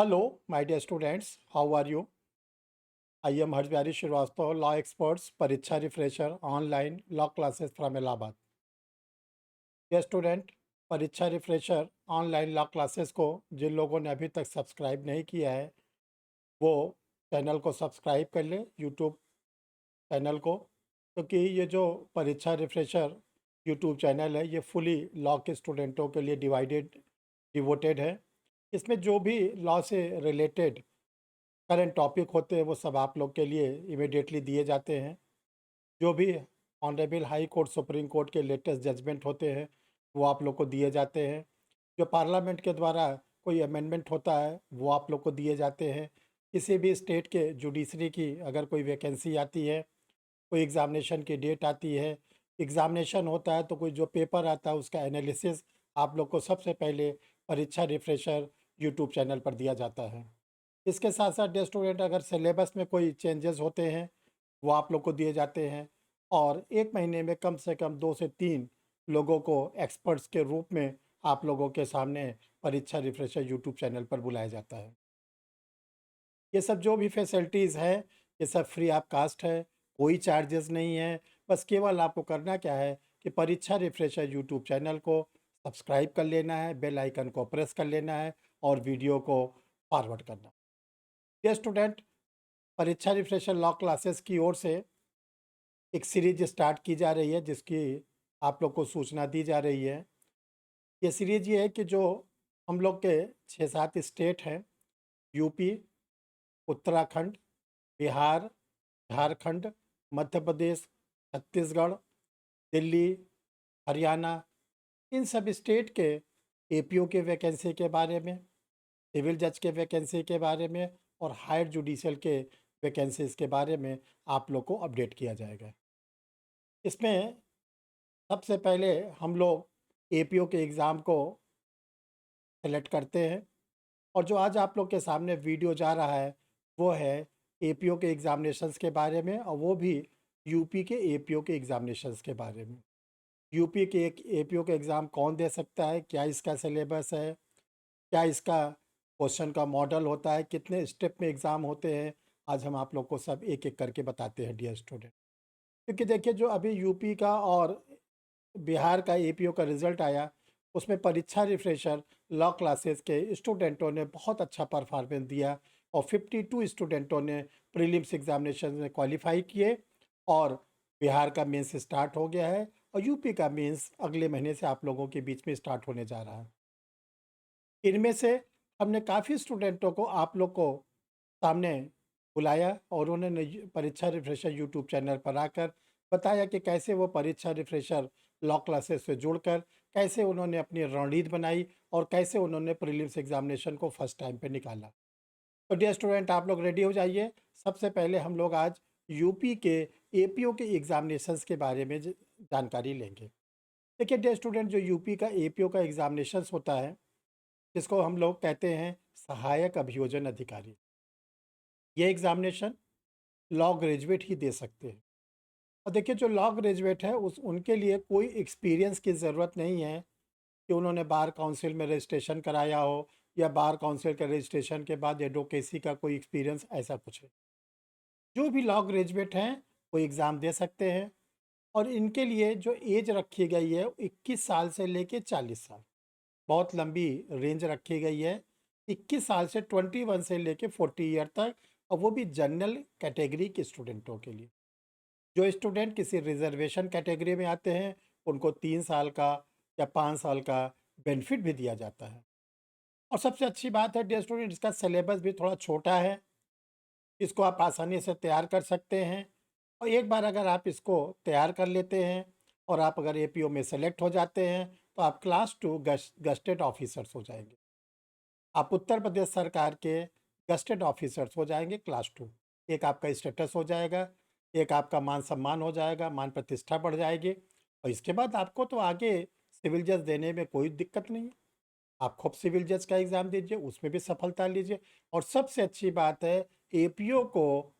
Hello, my dear students. How are you? I am Harshbihari Srivastava, law experts, Pariksha refresher, online law classes from Allahabad. Dear student, परीक्षा refresher online law classes को जिन लोगों ने अभी तक subscribe नहीं किया है वो चैनल को सब्सक्राइब कर ले यूट्यूब चैनल को, क्योंकि ये जो परीक्षा रिफ्रेशर यूट्यूब चैनल है ये फुली लॉ के स्टूडेंटों के लिए डिवोटेड है। इसमें जो भी लॉ से रिलेटेड करंट टॉपिक होते हैं वो सब आप लोग के लिए इमीडिएटली दिए जाते हैं। जो भी honourable high court supreme court के लेटेस्ट जजमेंट होते हैं वो आप लोग को दिए जाते हैं। जो पार्लियामेंट के द्वारा कोई अमेंडमेंट होता है वो आप लोग को दिए जाते हैं। किसी भी स्टेट के जुडिशरी की अगर कोई वैकेंसी आती है, कोई एग्ज़ामिनेशन की डेट आती है, एग्ज़ामिनेशन होता है तो कोई जो पेपर आता है उसका एनालिसिस आप लोग को सबसे पहले परीक्षा रिफ्रेशर यूट्यूब चैनल पर दिया जाता है। इसके साथ साथ डे स्टूडेंट अगर सिलेबस में कोई चेंजेस होते हैं वो आप लोग को दिए जाते हैं, और एक महीने में कम से कम 2 से 3 लोगों को एक्सपर्ट्स के रूप में आप लोगों के सामने परीक्षा रिफ्रेशर यूट्यूब चैनल पर बुलाया जाता है। ये सब जो भी फैसिलिटीज़ है ये सब फ्री ऑफ कास्ट है, कोई चार्जेस नहीं है। बस केवल आपको करना क्या है कि परीक्षा रिफ्रेशर यूट्यूब चैनल को सब्सक्राइब कर लेना है, बेल आइकन को प्रेस कर लेना है और वीडियो को फॉरवर्ड करना है। ये स्टूडेंट, परीक्षा रिफ्रेशर लॉ क्लासेस की ओर से एक सीरीज स्टार्ट की जा रही है जिसकी आप लोग को सूचना दी जा रही है। ये सीरीज ये है कि जो हम लोग के 6-7 स्टेट हैं, यूपी, उत्तराखंड, बिहार, झारखंड, मध्य प्रदेश, छत्तीसगढ़, दिल्ली, हरियाणा, इन सब स्टेट के एपीओ के वैकेंसी के बारे में, सिविल जज के वैकेंसी के बारे में और हायर जुडिशियल के वैकेंसीज़ के बारे में आप लोग को अपडेट किया जाएगा। इसमें सबसे पहले हम लोग एपीओ के एग्ज़ाम को सेलेक्ट करते हैं, और जो आज आप लोग के सामने वीडियो जा रहा है वो है एपीओ के एग्ज़ामिनेशंस के बारे में, और वो भी यूपी के एपीओ के एग्ज़ामिनेशंस के बारे में। यूपी के एक एपीओ का एग्ज़ाम कौन दे सकता है, क्या इसका सिलेबस है, क्या इसका क्वेश्चन का मॉडल होता है, कितने स्टेप में एग्ज़ाम होते हैं, आज हम आप लोग को सब एक एक करके बताते हैं डियर स्टूडेंट। क्योंकि देखिए जो अभी यूपी का और बिहार का एपीओ का रिज़ल्ट आया उसमें परीक्षा रिफ्रेशर लॉ क्लासेस के स्टूडेंटों ने बहुत अच्छा परफॉर्मेंस दिया, और 52 स्टूडेंटों ने प्रीलिम्स एग्जामिनेशन में क्वालिफाई किए, और बिहार का मेंस स्टार्ट हो गया है और यूपी का मेंस अगले महीने से आप लोगों के बीच में स्टार्ट होने जा रहा है। इनमें से हमने काफ़ी स्टूडेंटों को आप लोग को सामने बुलाया और उन्होंने परीक्षा रिफ्रेशर यूट्यूब चैनल पर आकर बताया कि कैसे वो परीक्षा रिफ्रेशर लॉ क्लासेस से जुड़कर कैसे उन्होंने अपनी रणनीति बनाई और कैसे उन्होंने प्रीलिम्स एग्जामिनेशन को फर्स्ट टाइम पे निकाला। तो डियर स्टूडेंट, आप लोग रेडी हो जाइए। सबसे पहले हम लोग आज यूपी के एपीओ के एग्जामिनेशंस के बारे में जानकारी लेंगे। देखिए डियर स्टूडेंट, जो यूपी का एपीओ का एग्जामिनेशंस होता है जिसको हम लोग कहते हैं सहायक अभियोजन अधिकारी, ये एग्जामिनेशन लॉ ग्रेजुएट ही दे सकते हैं। और देखिए जो लॉ ग्रेजुएट है उस उनके लिए कोई एक्सपीरियंस की ज़रूरत नहीं है कि उन्होंने बार काउंसिल में रजिस्ट्रेशन कराया हो या बार काउंसिल के रजिस्ट्रेशन के बाद एडवोकेसी का कोई एक्सपीरियंस, ऐसा कुछ है। जो भी लॉ ग्रेजुएट हैं वो एग्ज़ाम दे सकते हैं, और इनके लिए जो एज रखी गई है 21 साल से लेके 40 साल, बहुत लंबी रेंज रखी गई है। 21 साल से 21 से लेके 40 ईयर तक, और वो भी जनरल कैटेगरी के स्टूडेंटों के लिए। जो स्टूडेंट किसी रिजर्वेशन कैटेगरी में आते हैं उनको 3 साल का या 5 साल का बेनिफिट भी दिया जाता है। और सबसे अच्छी बात है डियर स्टूडेंट, इसका सिलेबस भी थोड़ा छोटा है, इसको आप आसानी से तैयार कर सकते हैं। और एक बार अगर आप इसको तैयार कर लेते हैं और आप अगर एपीओ में सेलेक्ट हो जाते हैं तो आप क्लास 2 गस्टेड ऑफिसर्स हो जाएंगे। आप उत्तर प्रदेश सरकार के गस्टेड ऑफिसर्स हो जाएंगे क्लास 2। एक आपका स्टेटस हो जाएगा, एक आपका मान सम्मान हो जाएगा, मान प्रतिष्ठा बढ़ जाएगी, और इसके बाद आपको तो आगे सिविल जज देने में कोई दिक्कत नहीं है। आप खूब सिविल जज का एग्ज़ाम दीजिए, उसमें भी सफलता लीजिए। और सबसे अच्छी बात है, एपीओ को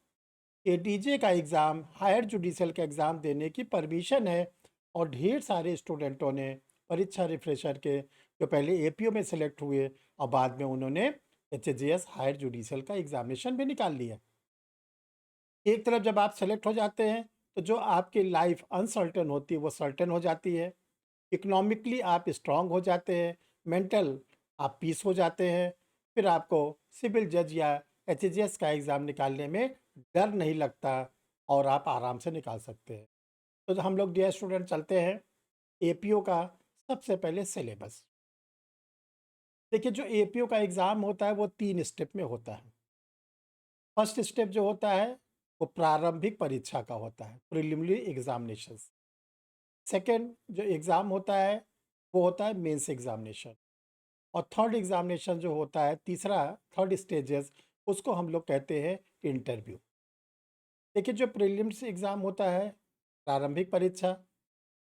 एडीजे का एग्ज़ाम, हायर जुडिशियल का एग्ज़ाम देने की परमिशन है, और ढेर सारे स्टूडेंटों ने परीक्षा रिफ्रेशर के जो पहले एपीओ में सेलेक्ट हुए और बाद में उन्होंने HJS हायर जुडिशियल का एग्जामिनेशन भी निकाल लिया। एक तरफ जब आप सेलेक्ट हो जाते हैं तो जो आपकी लाइफ अनसर्टेन होती है वो सर्टेन हो जाती है, इकोनॉमिकली आप स्ट्रांग हो जाते हैं, मेंटल आप पीस हो जाते हैं। फिर आपको सिविल जज या HJS का एग्ज़ाम निकालने में डर नहीं लगता और आप आराम से निकाल सकते हैं। तो हम लोग डियर स्टूडेंट चलते हैं APO का सबसे पहले सिलेबस। देखिए जो APO का एग्ज़ाम होता है वो 3 स्टेप में होता है। फर्स्ट स्टेप जो होता है वो प्रारंभिक परीक्षा का होता है, प्रिलिमिनरी एग्जामिनेशंस। सेकेंड जो एग्ज़ाम होता है वो होता है मेंस एग्जामिनेशन। और थर्ड एग्जामिनेशन जो होता है तीसरा, थर्ड स्टेजेस, उसको हम लोग कहते हैं इंटरव्यू। देखिए जो प्रीलिम्स एग्ज़ाम होता है, प्रारंभिक परीक्षा,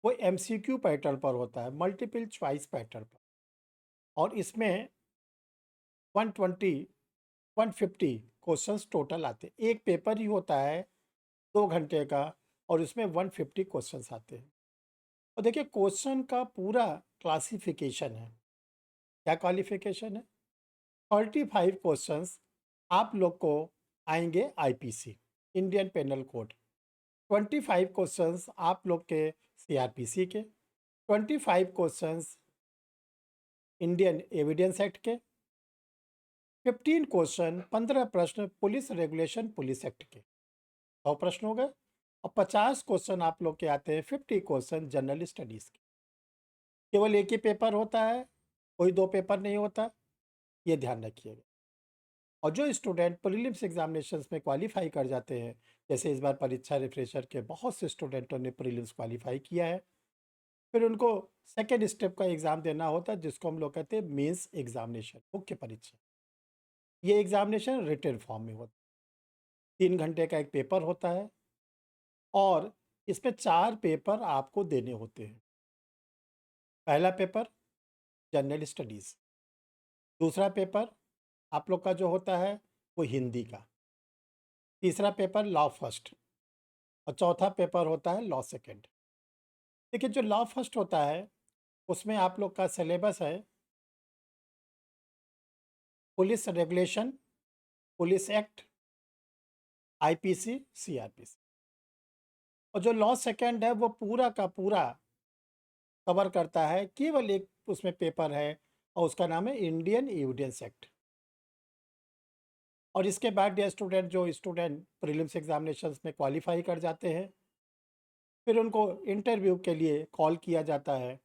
वो MCQ पैटर्न पर होता है, मल्टीपल चॉइस पैटर्न पर। और इसमें 120 150 क्वेश्चंस टोटल आते हैं। एक पेपर ही होता है 2 घंटे का और इसमें 150 क्वेश्चंस आते हैं। और देखिए क्वेश्चन का पूरा क्लासिफिकेशन है। क्या क्वालिफिकेशन है? 35 क्वेश्चंस आप लोग को आएंगे IPC, Indian penal code. 25 questions आप लोग के CRPC के, 25 क्वेश्चंस इंडियन एविडेंस एक्ट के, 15 क्वेश्चन 15 प्रश्न पुलिस रेगुलेशन पुलिस एक्ट के, 100 प्रश्न हो गए। और 50 क्वेश्चन आप लोग के आते हैं, 50 क्वेश्चन जनरल स्टडीज़ के। केवल एक ही पेपर होता है, कोई 2 पेपर नहीं होता, ये ध्यान रखिएगा। और जो स्टूडेंट प्रीलिम्स एग्जामिनेशंस में क्वालिफाई कर जाते हैं, जैसे इस बार परीक्षा रिफ्रेशर के बहुत से स्टूडेंटों ने प्रीलिम्स क्वालिफाई किया है, फिर उनको सेकेंड स्टेप का एग्ज़ाम देना होता है जिसको हम लोग कहते हैं मेंस एग्जामिनेशन, मुख्य परीक्षा। ये एग्जामिनेशन रिटन फॉर्म में होता है, 3 घंटे का एक पेपर होता है और इसमें 4 पेपर आपको देने होते हैं। पहला पेपर जनरल स्टडीज़, दूसरा पेपर आप लोग का जो होता है वो हिंदी का, तीसरा पेपर लॉ फर्स्ट और चौथा पेपर होता है लॉ सेकेंड। देखिए जो लॉ फर्स्ट होता है उसमें आप लोग का सिलेबस है police regulation, police act, IPC, CRPC। और जो लॉ सेकेंड है वो पूरा का पूरा कवर करता है, केवल एक उसमें पेपर है और उसका नाम है इंडियन एविडेंस एक्ट। और इसके बाद डियर स्टूडेंट, जो स्टूडेंट प्रीलिम्स एग्जामिनेशंस में क्वालिफाई कर जाते हैं, फिर उनको इंटरव्यू के लिए कॉल किया जाता है।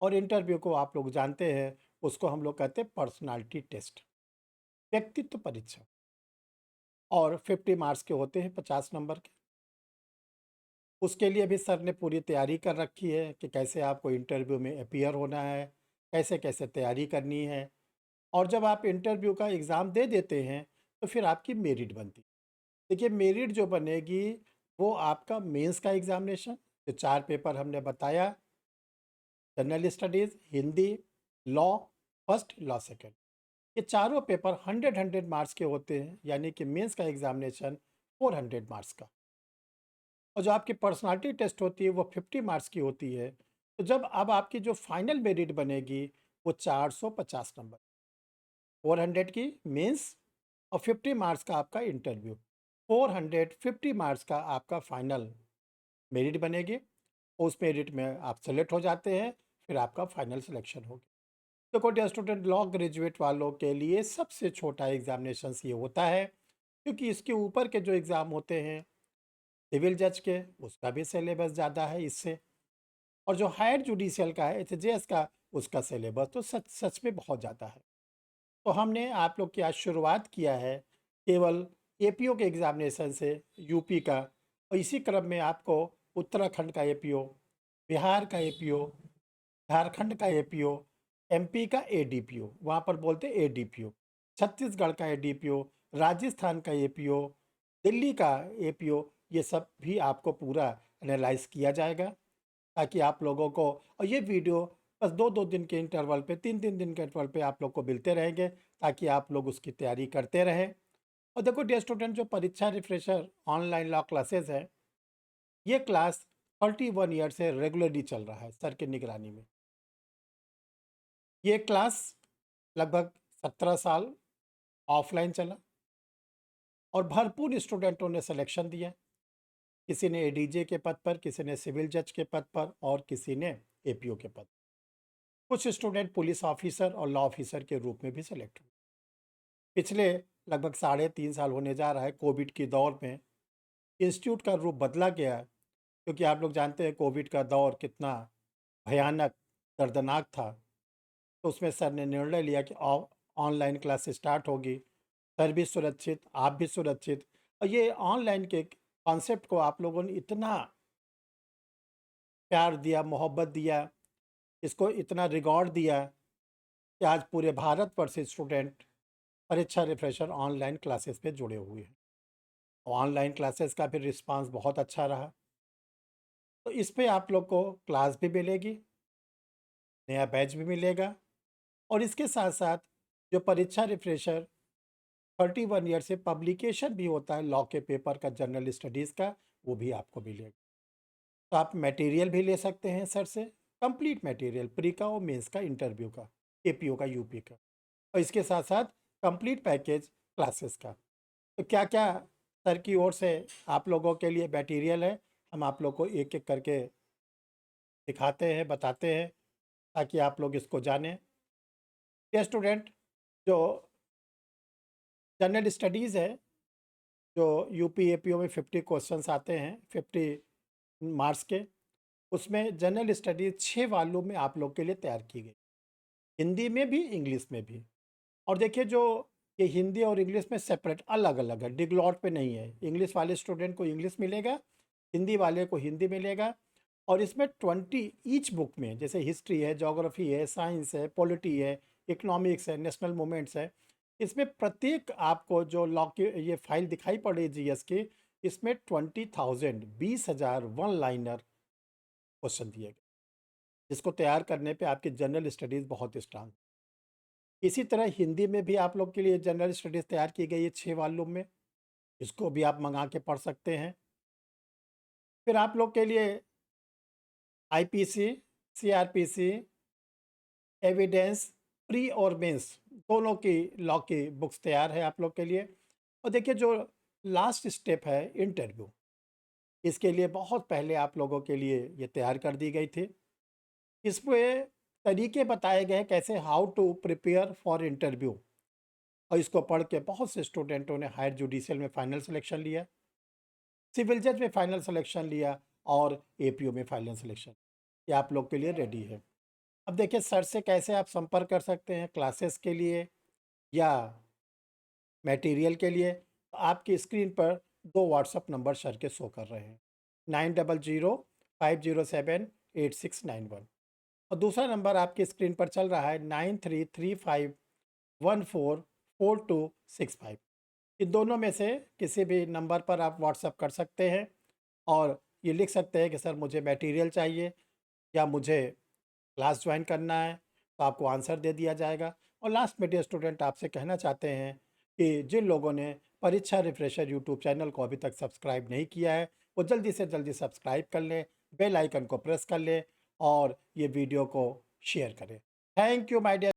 और इंटरव्यू को आप लोग जानते हैं, उसको हम लोग कहते हैं पर्सनालिटी टेस्ट, व्यक्तित्व परीक्षा। और 50 मार्क्स के होते हैं, 50 नंबर के। उसके लिए भी सर ने पूरी तैयारी कर रखी है कि कैसे आपको इंटरव्यू में अपीयर होना है, कैसे कैसे तैयारी करनी है। और जब आप इंटरव्यू का एग्ज़ाम दे देते हैं तो फिर आपकी मेरिट बनती है। देखिए मेरिट जो बनेगी वो आपका मेंस का एग्ज़ामिनेशन, जो 4 पेपर हमने बताया, general studies, Hindi, law first, law second, ये चारों पेपर 100 मार्क्स के होते हैं, यानी कि मेंस का एग्ज़ामिनेशन 400 मार्क्स का। और जो आपकी पर्सनालिटी टेस्ट होती है वो 50 मार्क्स की होती है। तो जब अब आपकी जो फाइनल मेरिट बनेगी वो 450 नंबर, 400 की मेंस और 50 मार्क्स का आपका इंटरव्यू, 450 मार्क्स का आपका फाइनल मेरिट बनेगी। उस मेरिट में आप सेलेक्ट हो जाते हैं, फिर आपका फाइनल सिलेक्शन होगी। देखो डियर स्टूडेंट, लॉ ग्रेजुएट वालों के लिए सबसे छोटा एग्जामिनेशन ये होता है, क्योंकि इसके ऊपर के जो एग्ज़ाम होते हैं सिविल जज के, उसका भी सिलेबस ज़्यादा है इससे। और जो हायर जुडिशियल का है HJS का, उसका सिलेबस तो सच सच में बहुत ज़्यादा है। तो हमने आप लोग की आज शुरुआत किया है केवल APO के एग्ज़ामिनेशन से, यूपी का। और इसी क्रम में आपको उत्तराखंड का APO, बिहार का APO, झारखंड का APO, MP का ADPO, वहाँ पर बोलते ADPO, छत्तीसगढ़ का ADPO, राजस्थान का APO, दिल्ली का APO, ये सब भी आपको पूरा एनालाइज किया जाएगा, ताकि आप लोगों को, और ये वीडियो बस 2-2 दिन के इंटरवल पे, 3-3 दिन के इंटरवल पे आप लोग को मिलते रहेंगे, ताकि आप लोग उसकी तैयारी करते रहें। और देखो डियर स्टूडेंट, जो परीक्षा रिफ्रेशर ऑनलाइन लॉ क्लासेस है, ये क्लास 31 ईयर से रेगुलरली चल रहा है सर की निगरानी में। ये क्लास लगभग 17 साल ऑफलाइन चला और भरपूर स्टूडेंटों ने सिलेक्शन दिया। किसी ने एडीजे के पद पर, किसी ने सिविल जज के पद पर और किसी ने एपीओ के पद। कुछ स्टूडेंट पुलिस ऑफिसर और लॉ ऑफिसर के रूप में भी सिलेक्ट हुए। पिछले लगभग 3.5 साल होने जा रहा है कोविड के दौर में इंस्टीट्यूट का रूप बदला गया है, क्योंकि आप लोग जानते हैं कोविड का दौर कितना भयानक, दर्दनाक था। तो उसमें सर ने निर्णय लिया कि ऑनलाइन क्लास स्टार्ट होगी। सर भी सुरक्षित, आप भी सुरक्षित। और ये ऑनलाइन के कॉन्सेप्ट को आप लोगों ने इतना प्यार दिया, मोहब्बत दिया, इसको इतना रिकॉर्ड दिया कि आज पूरे भारत पर से स्टूडेंट परीक्षा रिफ्रेशर ऑनलाइन क्लासेस पे जुड़े हुए हैं। ऑनलाइन क्लासेस का भी रिस्पांस बहुत अच्छा रहा। तो इस पे आप लोग को क्लास भी मिलेगी, नया बैच भी मिलेगा और इसके साथ साथ जो परीक्षा रिफ्रेशर 31 ईयर से पब्लिकेशन भी होता है लॉ के पेपर का, जनरल स्टडीज़ का, वो भी आपको मिलेगा। तो आप मटेरियल भी ले सकते हैं सर से, कंप्लीट मटेरियल, प्री का और मेंस का, इंटरव्यू का, एपीओ का, यूपी का, और इसके साथ साथ कंप्लीट पैकेज क्लासेस का। तो क्या क्या सर की ओर से आप लोगों के लिए मटेरियल है, हम आप लोग को एक एक करके दिखाते हैं, बताते हैं, ताकि आप लोग इसको जानें। ये स्टूडेंट जो जनरल स्टडीज़ है, जो यूपी एपीओ में 50 क्वेश्चंस आते हैं 50 मार्क्स के, उसमें जनरल स्टडीज़ 6 वॉल्यूम में आप लोग के लिए तैयार की गई, हिंदी में भी इंग्लिश में भी। और देखिए जो ये हिंदी और इंग्लिश में सेपरेट अलग अलग है, डिगलॉट पे नहीं है। इंग्लिश वाले स्टूडेंट को इंग्लिश मिलेगा, हिंदी वाले को हिंदी मिलेगा। और इसमें 20 ईच बुक में, जैसे हिस्ट्री है, ज्योग्राफी है, साइंस है, पॉलिटी है, इकोनॉमिक्स है, नेशनल मूवमेंट्स है, इसमें प्रत्येक आपको जो लॉ की ये फाइल दिखाई पड़ रही जीएस की, इसमें 20,000 20,000 वन लाइनर क्वेश्चन दिए गए, जिसको तैयार करने पे आपकी जनरल स्टडीज़ बहुत स्ट्रांग। इसी तरह हिंदी में भी आप लोग के लिए जनरल स्टडीज़ तैयार की गई है 6 वॉल्यूम में, इसको भी आप मंगा के पढ़ सकते हैं। फिर आप लोग के लिए आईपीसी, सीआरपीसी, एविडेंस, प्री और मेंस दोनों की लॉ की बुक्स तैयार है आप लोग के लिए। और देखिए जो लास्ट स्टेप है इंटरव्यू, इसके लिए बहुत पहले आप लोगों के लिए ये तैयार कर दी गई थी। इसमें तरीके बताए गए कैसे, how to prepare for interview, और इसको पढ़ के बहुत से स्टूडेंटों ने हायर जुडिशियल में फाइनल सिलेक्शन लिया, सिविल जज में फाइनल सिलेक्शन लिया और एपीओ में फाइनल सिलेक्शन। ये आप लोग के लिए रेडी है। अब देखिए सर से कैसे आप संपर्क कर सकते हैं क्लासेस के लिए या मटेरियल के लिए। तो आपकी स्क्रीन पर 2 व्हाट्सअप नंबर सर के शो कर रहे हैं, 9005078691, और दूसरा नंबर आपकी स्क्रीन पर चल रहा है 9335144265। इन दोनों में से किसी भी नंबर पर आप व्हाट्सअप कर सकते हैं और ये लिख सकते हैं कि सर मुझे मटेरियल चाहिए या मुझे क्लास ज्वाइन करना है, तो आपको आंसर दे दिया जाएगा। और लास्ट में डियर स्टूडेंट आपसे कहना चाहते हैं कि जिन लोगों ने परीक्षा रिफ्रेशर यूट्यूब चैनल को अभी तक सब्सक्राइब नहीं किया है, वो जल्दी से जल्दी सब्सक्राइब कर लें, बेल आइकन को प्रेस कर लें और ये वीडियो को शेयर करें। Thank you my dear.